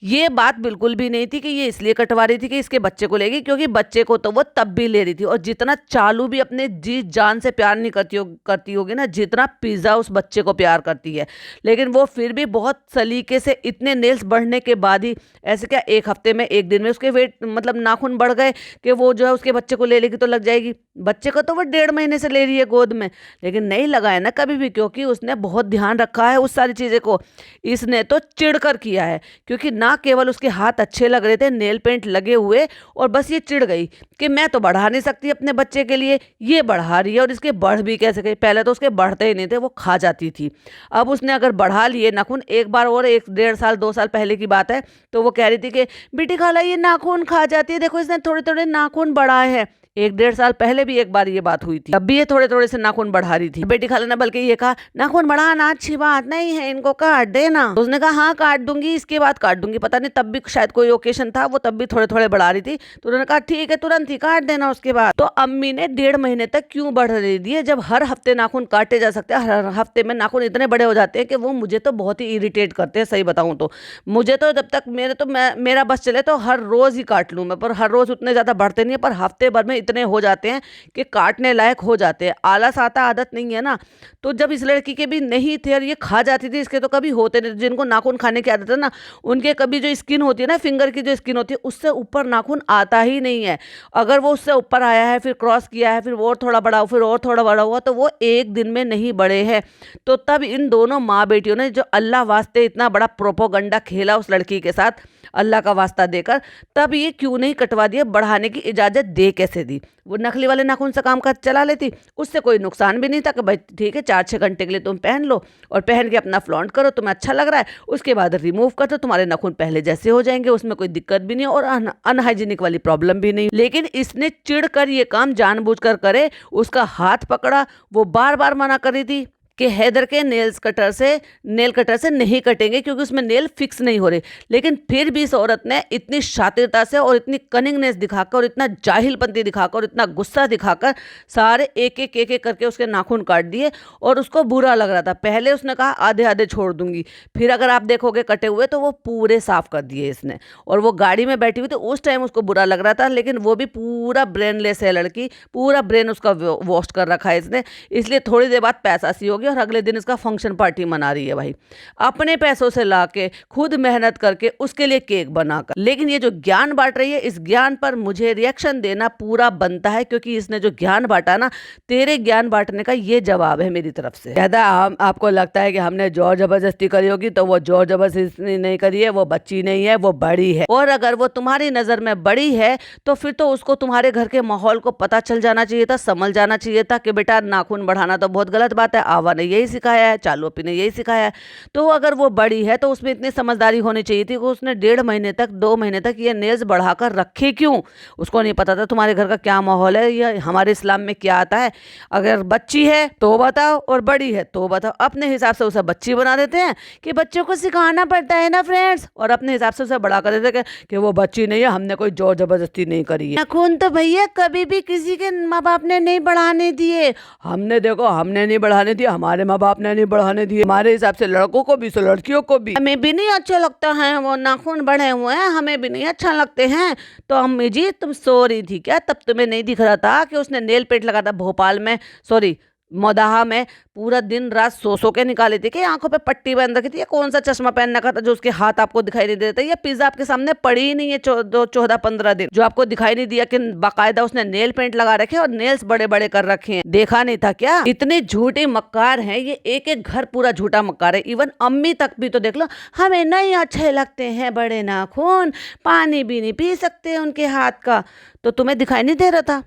ये बात बिल्कुल भी नहीं थी कि ये इसलिए कटवा रही थी कि इसके बच्चे को लेगी, क्योंकि बच्चे को तो वो तब भी ले रही थी। और जितना चालू भी अपने जी जान से प्यार नहीं करती होगी ना, जितना पिज़्ज़ा उस बच्चे को प्यार करती है, लेकिन वो फिर भी बहुत सलीके से, इतने नेल्स बढ़ने के बाद ही, ऐसे क्या 1 हफ्ते में, 1 दिन में उसके वेट, मतलब नाखून बढ़ गए कि वो जो है उसके बच्चे को ले लेगी तो लग जाएगी। बच्चे को तो वो 1.5 महीने से ले रही है गोद में, लेकिन नहीं लगाया ना कभी भी, क्योंकि उसने बहुत ध्यान रखा है उस सारी चीज़ें को। इसने तो चिढ़ कर किया है, क्योंकि ना केवल उसके हाथ अच्छे लग रहे थे, नेल पेंट लगे हुए, और बस ये चिढ़ गई कि मैं तो बढ़ा नहीं सकती अपने बच्चे के लिए, ये बढ़ा रही है, और इसके बढ़ भी कैसे गए? पहले तो उसके बढ़ते ही नहीं थे, वो खा जाती थी। अब उसने अगर बढ़ा लिए नाखून एक बार, और 1-1.5 साल 2 साल पहले की बात है, तो वो कह रही थी कि बेटी खाला ये नाखून खा जाती है, देखो इसने थोड़े थोड़े नाखून बढ़ाए हैं। 1-1.5 साल पहले भी एक बार ये बात हुई थी, तब भी ये थोड़े थोड़े से नाखून बढ़ा रही थी। बेटी खाला ने बल्कि ये कहा, नाखून बढ़ाना अच्छी बात नहीं है, इनको काट देना। तो उसने कहा हाँ काट दूंगी, इसके बाद काट दूंगी। पता नहीं तब भी शायद कोई ओकेशन था, वो तब भी थोड़े थोड़े बढ़ा रही थी, तो उन्होंने कहा ठीक है तुरंत ही काट देना उसके बाद। तो अम्मी ने 1.5 महीने तक क्यों बढ़ रही दिए, जब हर हफ्ते नाखून काटे जा सकते हैं? हर हफ्ते में नाखून इतने बड़े हो जाते हैं कि वो मुझे तो बहुत ही इरिटेट करते हैं, सही बताऊं तो। मुझे तो जब तक मेरा बस चले तो हर रोज ही काट लूं मैं, पर हर रोज उतने ज्यादा बढ़ते नहीं है, पर हफ्ते भर में इतने हो जाते हैं कि काटने लायक हो जाते हैं। आलस आता, आदत नहीं है ना। तो जब इस लड़की के भी नहीं थे और ये खा जाती थी, इसके तो कभी होते नहीं। जिनको नाखून खाने की आदत है ना, उनके कभी जो स्किन होती है ना, फिंगर की जो स्किन होती है, उससे ऊपर नाखून आता ही नहीं है। अगर वो उससे ऊपर आया है, फिर क्रॉस किया है, फिर वो और थोड़ा बड़ा, फिर और थोड़ा बड़ा हुआ, तो वो एक दिन में नहीं बढ़े हैं। तो तब इन दोनों माँ बेटियों ने जो अल्लाह वास्ते इतना बड़ा प्रोपोगंडा खेला उस लड़की के साथ, अल्लाह का वास्ता देकर, तब ये क्यों नहीं कटवा दिया? बढ़ाने की इजाजत दे कैसे दी? दी। वो नकली वाले नाखून से काम कर चला लेती, उससे कोई नुकसान भी नहीं था कि भाई ठीक है 4-6 घंटे के लिए तुम पहन लो और पहन के अपना फ्लॉन्ट करो, तुम्हें अच्छा लग रहा है, उसके बाद रिमूव कर दो, तुम्हारे नाखून पहले जैसे हो जाएंगे, उसमें कोई दिक्कत भी नहीं और अनहाइजीनिक वाली प्रॉब्लम भी नहीं। लेकिन इसने चिढ़ कर ये काम जानबूझकर करे, उसका हाथ पकड़ा, वो बार बार मना कर रही थी कि हैदर के नेल कटर से नहीं कटेंगे क्योंकि उसमें नेल फिक्स नहीं हो रहे। लेकिन फिर भी इस औरत ने इतनी शातिरता से और इतनी कनिंगनेस दिखाकर और इतना जाहिलपंती दिखाकर और इतना गुस्सा दिखाकर सारे एक एक करके उसके नाखून काट दिए और उसको बुरा लग रहा था। पहले उसने कहा आधे आधे छोड़ दूंगी, फिर अगर आप देखोगे कटे हुए तो वो पूरे साफ कर दिए इसने। और वो गाड़ी में बैठी हुई थी, उस टाइम उसको बुरा लग रहा था, लेकिन वो भी पूरा ब्रेनलेस है लड़की, पूरा ब्रेन उसका वॉश कर रखा है इसने, इसलिए थोड़ी देर बाद पैसा सी होगी और अगले दिन इसका फंक्शन पार्टी मना रही है भाई, अपने पैसों से लाके खुद मेहनत करके उसके लिए केक बनाकर। लेकिन ये जो ज्ञान बांट रही है, इस ज्ञान पर मुझे रिएक्शन देना पूरा बनता है क्योंकि इसने जो ज्ञान बांटा ना, तेरे ज्ञान बांटने का ये जवाब है मेरी तरफ से। कहता हम आपको लगता है कि हमने जोर जबरदस्ती करी होगी, तो वो जोर जबरदस्ती नहीं करी है, वो बच्ची नहीं है, वो बड़ी है। और अगर वो तुम्हारी नजर में बड़ी है तो फिर तो उसको तुम्हारे घर के माहौल को पता चल जाना चाहिए था, समझ जाना चाहिए था कि बेटा नाखून बढ़ाना तो बहुत गलत बात है, आवा ने यही सिखाया है, चालू अपी ने यही सिखाया है। तो अगर वो बड़ी है तो उसमें इतनी समझदारी होनी चाहिए थी कि उसने 1.5 महीने तक 2 महीने तक ये नेल्स बढ़ाकर रखे क्यों। उसको नहीं पता था तुम्हारे घर का क्या माहौल है या हमारे इस्लाम में क्या आता है। अगर बच्ची है तो बताओ और बड़ी है तो बताओ। अपने हिसाब से उसे बच्ची बना देते हैं कि बच्चों को सिखाना पड़ता है ना फ्रेंड्स, और अपने हिसाब से उसे बढ़ा कर देते हैं कि वो बच्ची नहीं है, हमने कोई जोर जबरदस्ती नहीं करी है। नाखून तो भैया कभी भी किसी के माँ बाप ने नहीं बढ़ाने दिए। हमने देखो, हमने नहीं बढ़ाने दिए, हमारे माँ बाप ने नहीं बढ़ाने दिए। हमारे हिसाब से लड़कों को भी लड़कियों को भी, हमें भी नहीं अच्छा लगता है वो नाखून बढ़े हुए हैं, हमें भी नहीं अच्छा लगते हैं। तो अम्मी जी तुम सो रही थी क्या? तब तुम्हें नहीं दिख रहा था कि उसने नेल पेंट लगा था भोपाल में, सॉरी मोदाहा में, पूरा दिन रात सो के निकाली थी कि आंखों पे पट्टी बांध रखी थी, या कौन सा चश्मा पहन रखा था जो उसके हाथ आपको दिखाई नहीं देता? या पिज्जा आपके सामने पड़ी ही नहीं है 14-15 दिन जो आपको दिखाई नहीं दिया कि बाकायदा उसने नेल पेंट लगा रखे और नेल्स बड़े बड़े कर रखे हैं? देखा नहीं था क्या? इतने झूठे मक्कार हैं ये, एक एक घर पूरा झूठा मक्कार है। इवन अम्मी तक भी तो देख लो, हमें नहीं अच्छे लगते हैं बड़े नाखून, पानी भी नहीं पी सकते उनके हाथ का। तो तुम्हें दिखाई नहीं दे रहा था?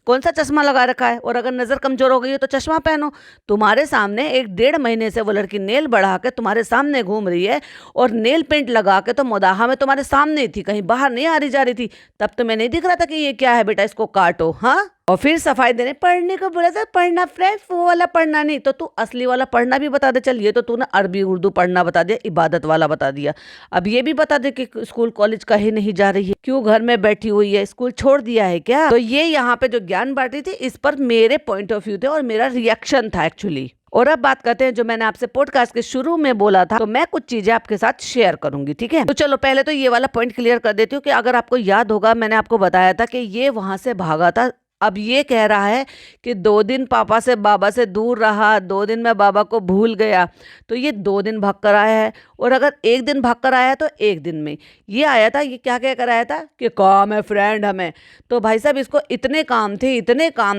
कौन सा चश्मा लगा रखा है? और अगर नजर कमजोर हो गई है तो चश्मा पहनो। तुम्हारे सामने 1-1.5 महीने से वो लड़की नेल बढ़ा के तुम्हारे सामने घूम रही है और नेल पेंट लगा के तो मोदाहा में तुम्हारे सामने ही थी, कहीं बाहर नहीं आ रही जा रही थी। तब तुम्हें नहीं दिख रहा था कि ये क्या है बेटा, इसको काटो। हाँ, और फिर सफाई देने पढ़ने को बोला था, पढ़ना फ्रेंड्स वो वाला पढ़ना नहीं, तो तू असली वाला पढ़ना भी बता दे। चल ये तो तूने अरबी उर्दू पढ़ना बता दिया, इबादत वाला बता दिया, अब ये भी बता दे कि स्कूल कॉलेज कहीं नहीं जा रही है, क्यों घर में बैठी हुई है, स्कूल छोड़ दिया है क्या? तो ये यहाँ पे जो ज्ञान बांट रही थी, इस पर मेरे पॉइंट ऑफ व्यू थे और मेरा रिएक्शन था एक्चुअली। और अब बात करते हैं जो मैंने आपसे पॉडकास्ट के शुरू में बोला था, तो मैं कुछ चीजें आपके साथ शेयर करूंगी, ठीक है? तो चलो पहले तो ये वाला पॉइंट क्लियर कर देती हूँ कि अगर आपको याद होगा, मैंने आपको बताया था कि ये वहां से भागा था। अब ये कह रहा है कि 2 दिन पापा से बाबा से दूर रहा, 2 दिन में बाबा को भूल गया। तो ये 2 दिन भाग कर आया है, और अगर 1 दिन भाग कर आया है तो 1 दिन में ये आया था। ये क्या कह कर आया था कि काम है फ्रेंड हमें। तो भाई साहब इसको इतने काम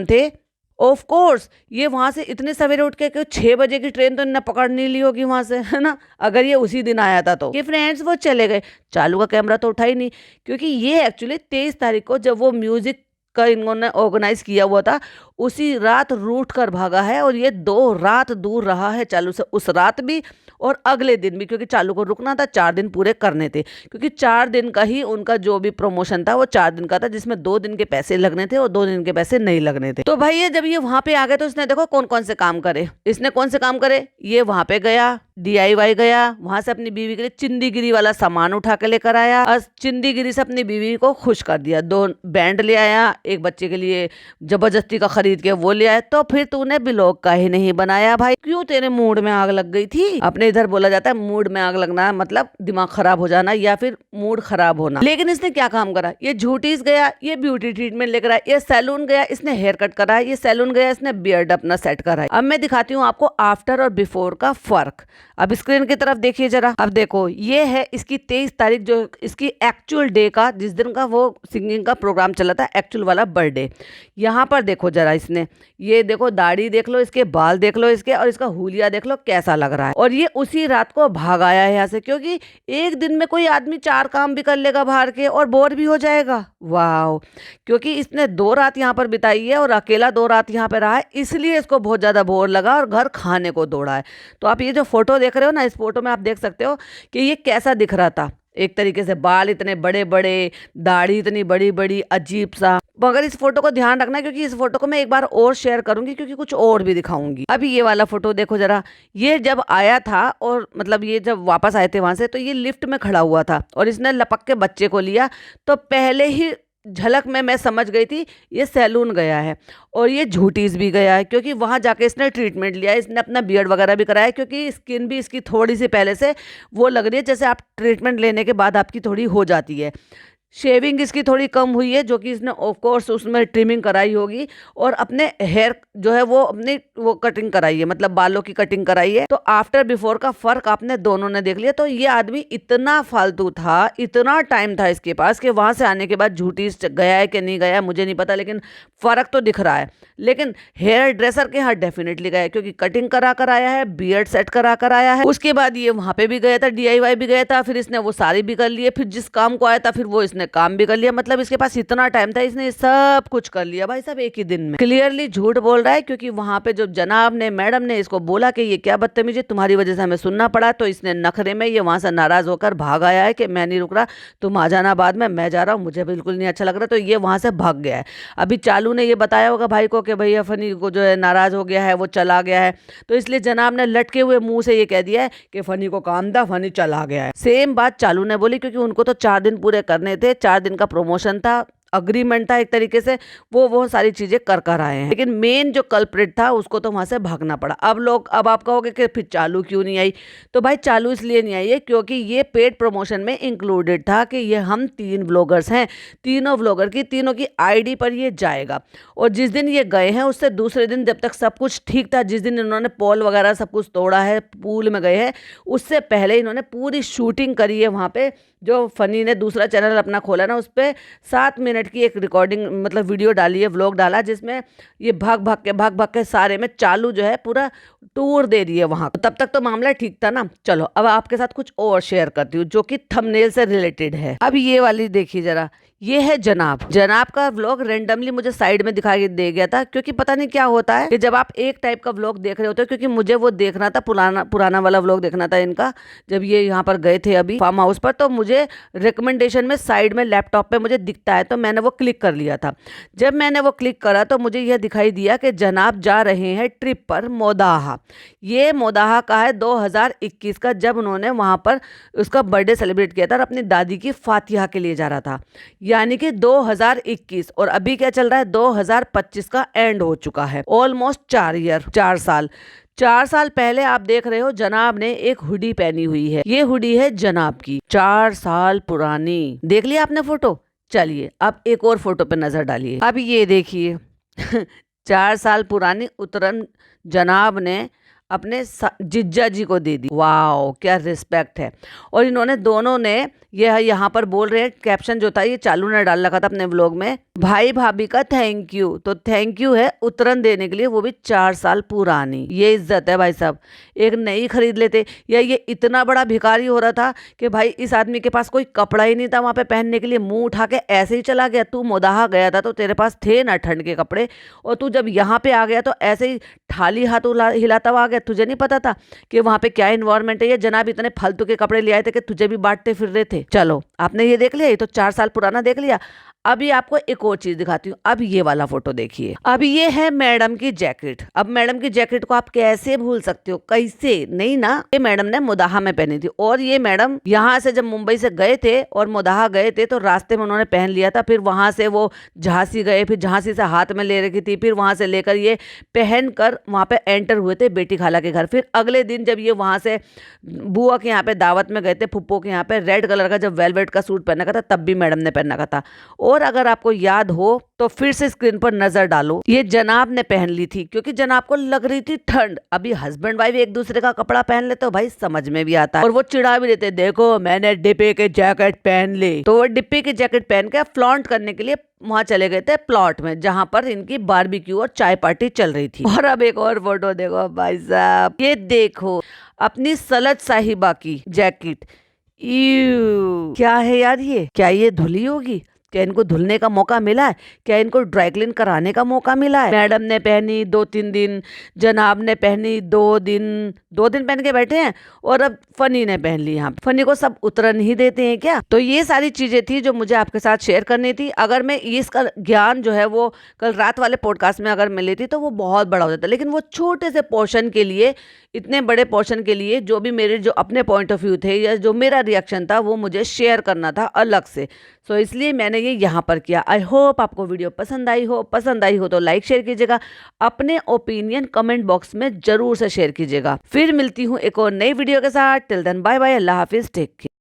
थे, ऑफ कोर्स ये वहां से इतने सवेरे उठ के 6 बजे की ट्रेन तो इन्हें पकड़ नहीं ली होगी वहां से, है ना? अगर ये उसी दिन आया था तो ये फ्रेंड्स वो चले गए, चालू का कैमरा तो उठा ही नहीं, क्योंकि ये एक्चुअली 23 तारीख को जब वो म्यूजिक का इन्होंने ऑर्गेनाइज किया हुआ था, उसी रात रूठ कर भागा है। और ये 2 रात दूर रहा है चालू से, उस रात भी और अगले दिन भी, क्योंकि चालू को रुकना था, 4 दिन पूरे करने थे, क्योंकि 4 दिन का ही उनका जो भी प्रमोशन था वो 4 दिन का था, जिसमें 2 दिन के पैसे लगने थे और 2 दिन के पैसे नहीं लगने थे। तो भाई ये जब ये वहां पे आ गए तो इसने देखो कौन कौन से काम करे। इसने कौन से काम करे? ये वहां पे गया, DIY गया, वहां से अपनी बीवी के लिए चिंदीगिरी वाला सामान उठा के लेकर आया और चिंदीगिरी से अपनी बीवी को खुश कर दिया। 2 बैंड ले आया, एक बच्चे के लिए जबरदस्ती का खरीद के वो ले आया। तो फिर तूने ब्लॉग का ही नहीं बनाया भाई, क्यों? तेरे मूड में आग लग गई थी। अपने इधर बोला जाता है मूड में आग लगना मतलब दिमाग खराब हो जाना या फिर मूड खराब होना। लेकिन इसने क्या काम करा? ये झूठीस गया, ये ब्यूटी ट्रीटमेंट लेकर आया, ये सैलून गया, इसने हेयर कट कराया, ये सैलून गया, इसने बियर्ड अपना सेट कराया। अब मैं दिखाती हूँ आपको आफ्टर और बिफोर का फर्क। अब स्क्रीन की तरफ देखिए जरा। अब देखो ये है इसकी 23 तारीख, जो इसकी एक्चुअल डे का, जिस दिन का वो सिंगिंग का प्रोग्राम चला था, एक्चुअल वाला बर्थडे। यहाँ पर देखो जरा, इसने ये देखो दाढ़ी देख लो, इसके बाल देख लो इसके, और इसका हुलिया देख लो कैसा लग रहा है। और ये उसी रात को भाग आया है यहाँ से, क्योंकि एक दिन में कोई आदमी 4 काम भी कर लेगा बाहर के और बोर भी हो जाएगा। वाह, क्योंकि इसने 2 रात यहाँ पर बिताई है और अकेला 2 रात यहाँ पे रहा है, इसलिए इसको बहुत ज्यादा बोर लगा और घर खाने को दौड़ा है। तो आप ये जो फोटो देख रहे हो ना, इस फोटो में आप देख सकते हो कि ये कैसा दिख रहा था। एक तरीके से बाल इतने बड़े बड़े, दाढ़ी इतनी बड़ी बड़ी, अजीब सा। मगर इस फोटो को ध्यान रखना, क्योंकि इस फोटो को मैं एक बार और शेयर करूंगी, क्योंकि कुछ और भी दिखाऊंगी। अभी ये वाला फोटो देखो जरा। ये जब आया था, और मतलब ये जब वापस आए थे वहां से, तो ये लिफ्ट में खड़ा हुआ था और इसने लपक के बच्चे को लिया। तो पहले ही झलक में मैं समझ गई थी ये सैलून गया है, और ये झूठीस भी गया है, क्योंकि वहाँ जाके इसने ट्रीटमेंट लिया, इसने अपना बियर्ड वगैरह भी कराया, क्योंकि स्किन भी इसकी थोड़ी सी पहले से वो लग रही है जैसे आप ट्रीटमेंट लेने के बाद आपकी थोड़ी हो जाती है। शेविंग इसकी थोड़ी कम हुई है, जो कि इसने ऑफ कोर्स उसमें ट्रिमिंग कराई होगी, और अपने हेयर जो है वो अपनी वो कटिंग कराई है, मतलब बालों की कटिंग कराई है। तो आफ्टर बिफोर का फर्क आपने दोनों ने देख लिया। तो ये आदमी इतना फालतू था, इतना टाइम था इसके पास, कि वहां से आने के बाद झूठी गया है कि नहीं गया है मुझे नहीं पता, लेकिन फर्क तो दिख रहा है। लेकिन हेयर ड्रेसर के यहाँ डेफिनेटली गया है, क्योंकि कटिंग करा कर आया है, बियर्ड सेट करा कर आया है। उसके बाद ये वहां पे भी गया था, DIY भी गया था, फिर इसने वो सारी भी कर लिए, फिर जिस काम को आया था फिर वो इसने काम भी कर लिया। मतलब इसके पास इतना टाइम था, इसने सब कुछ कर लिया भाई साहब एक ही दिन में। क्लियरली झूठ बोल रहा है, क्योंकि वहां पे जो जनाब ने, मैडम ने इसको बोला कि ये क्या बदतमीजी, तुम्हारी वजह से हमें सुनना पड़ा, तो इसने नखरे में ये वहां से नाराज होकर भाग आया है कि मैं नहीं रुक रहा, तुम आ जाना बाद में, मैं जा रहा हूँ, मुझे बिल्कुल नहीं अच्छा लग रहा। तो ये वहां से भाग गया है। अभी चालू ने ये बताया होगा भाई को कि भैया फनी को जो है नाराज हो गया है, वो चला गया है, तो इसलिए जनाब ने लटके हुए मुंह से ये कह दिया है कि फनी को काम था, फनी चला गया है। सेम बात चालू ने बोली, क्योंकि उनको तो 4 दिन पूरे करने थे, 4 दिन का प्रमोशन था, अग्रीमेंट था एक तरीके से, वो सारी चीजें कर कर आए हैं। लेकिन मेन जो कल्प्रिट था उसको तो वहां से भागना पड़ा। अब आप कहोगे कि फिर चालू क्यों नहीं आई, तो भाई चालू इसलिए नहीं आई है क्योंकि ये पेड प्रमोशन में इंक्लूडेड था कि ये हम 3 व्लॉगर्स हैं, तीनों व्लॉगर की, तीनों की आईडी पर ये जाएगा। और जिस दिन ये गए हैं उससे दूसरे दिन जब तक सब कुछ ठीक था, जिस दिन इन्होंने पोल वगैरह सब कुछ तोड़ा है, पूल में गए हैं, उससे पहले इन्होंने पूरी शूटिंग करी है वहां पे। जो फनी ने दूसरा चैनल अपना खोला ना, उस पर 7 मिनट की एक रिकॉर्डिंग, मतलब वीडियो डाली है, व्लॉग डाला, जिसमें ये भाग भाग के सारे में चालू जो है पूरा टूर दे रही है वहां। तो तब तक तो मामला ठीक था ना। चलो अब आपके साथ कुछ और शेयर करती हूँ जो कि थंबनेल से रिलेटेड है। अब ये वाली देखिए जरा, ये है जनाब का व्लॉग। रेंडमली मुझे साइड में दिखाई दे गया था, क्योंकि पता नहीं क्या होता है कि जब आप एक टाइप का व्लॉग देख रहे होते हो, क्योंकि मुझे वो देखना था, पुराना वाला व्लॉग देखना था इनका, जब ये यहाँ पर गए थे अभी फार्म हाउस पर, तो मुझे रिकमेंडेशन में साइड में लैपटॉप पे मुझे दिखता है, तो मैंने वो क्लिक कर लिया था। जब मैंने वो क्लिक करा तो मुझे यह दिखाई दिया कि जनाब जा रहे हैं ट्रिप पर मोदाहा। ये मोदाहा का है 2021 का, जब उन्होंने वहां पर उसका बर्थडे सेलिब्रेट किया था और अपनी दादी की फातिहा के लिए जा रहा था, यानी कि 2021। और अभी क्या चल रहा है, 2025 का एंड हो चुका है। ऑलमोस्ट 4 साल। 4 साल पहले आप देख रहे हो जनाब ने एक हुडी पहनी हुई है। ये हुडी है जनाब की, 4 साल पुरानी। देख लिया आपने फोटो? चलिए अब एक और फोटो पे नजर डालिए। अब ये देखिए 4 साल पुरानी उतरन जनाब ने अपने जिज्जा जी को दे दी। वाओ, क्या रिस्पेक्ट है। और इन्होंने दोनों ने ये यहाँ पर बोल रहे हैं, कैप्शन जो था ये चालू ने डाल रखा था अपने व्लॉग में, भाई भाभी का थैंक यू। तो थैंक यू है उतरन देने के लिए, वो भी 4 साल पुरानी। ये इज्जत है भाई साहब। एक नई खरीद लेते, या ये इतना बड़ा भिखारी हो रहा था कि भाई इस आदमी के पास कोई कपड़ा ही नहीं था वहां पे पहनने के लिए, मुंह उठा के ऐसे ही चला गया। तू मोदाहा गया था तो तेरे पास थे ना ठंड के कपड़े, और तू जब यहाँ पे आ गया तो ऐसे ही थाली हाथ हिलाता हुआ आ गया। तुझे नहीं पता था कि वहां पे क्या इन्वायरमेंट है? ये जनाब इतने फालतू के कपड़े ले आए थे कि तुझे भी बांटते फिर रहे थे। चलो आपने ये देख लिया, ये तो 4 साल पुराना देख लिया। अभी आपको एक और चीज दिखाती हूँ। अब ये वाला फोटो देखिए। अब ये है मैडम की जैकेट। अब मैडम की जैकेट को आप कैसे भूल सकते हो? कैसे नहीं ना, ये मैडम ने मोदाहा में पहनी थी। और ये मैडम यहाँ से जब मुंबई से गए थे और मोदाहा गए थे तो रास्ते में उन्होंने पहन लिया था। फिर वहां से वो झांसी गए, फिर झांसी से हाथ में ले रखी थी, फिर वहां से लेकर ये पहन कर वहां पे एंटर हुए थे बेटी खाला के घर। फिर अगले दिन जब ये वहां से बुआ के यहाँ पे दावत में गए थे, फुप्पो के यहाँ पे, रेड कलर का जब वेलवेट का सूट पहना था तब भी मैडम ने पहना था। और अगर आपको याद हो तो फिर से स्क्रीन पर नजर डालो। ये जनाब ने पहन ली थी क्योंकि जनाब को लग रही थी ठंड। अभी हस्बैंड वाइफ एक दूसरे का कपड़ा पहन लेते हो भाई, समझ में भी आता है। और वो चिढ़ा भी देते, देखो मैंने डिप्पी की जैकेट पहन ली। तो वो डिप्पी की जैकेट पहन के फ्लॉन्ट करने के लिए वहां चले गए थे प्लॉट में, जहां पर इनकी बारबेक्यू और चाय पार्टी चल रही थी। और अब एक और फोटो देखो भाई साहब, ये देखो अपनी सलज साहिबा की जैकेट। क्या है यार ये? क्या ये धुली होगी? क्या इनको धुलने का मौका मिला है? क्या इनको ड्राई क्लीन कराने का मौका मिला है? मैडम ने पहनी 2-3 दिन, जनाब ने पहनी 2 दिन, 2 दिन पहन के बैठे हैं, और अब फनी ने पहन ली। यहाँ फनी को सब उतरन ही देते हैं क्या? तो ये सारी चीजें थी जो मुझे आपके साथ शेयर करनी थी। अगर मैं इसका ज्ञान जो है वो कल रात वाले पॉडकास्ट में अगर मिली थी तो वो बहुत बड़ा हो जाता, लेकिन वो छोटे से पोर्शन के लिए, इतने बड़े पोर्शन के लिए जो भी मेरे जो अपने पॉइंट ऑफ व्यू थे या जो मेरा रिएक्शन था वो मुझे शेयर करना था अलग से। सो इसलिए मैंने ये यहाँ पर किया। आई होप आपको वीडियो पसंद आई हो। पसंद आई हो तो लाइक शेयर कीजिएगा, अपने ओपिनियन कमेंट बॉक्स में जरूर से शेयर कीजिएगा। फिर मिलती हूँ एक और नई वीडियो के साथ। टिल देन बाय बाय, अल्लाह हाफिज, टेक केयर।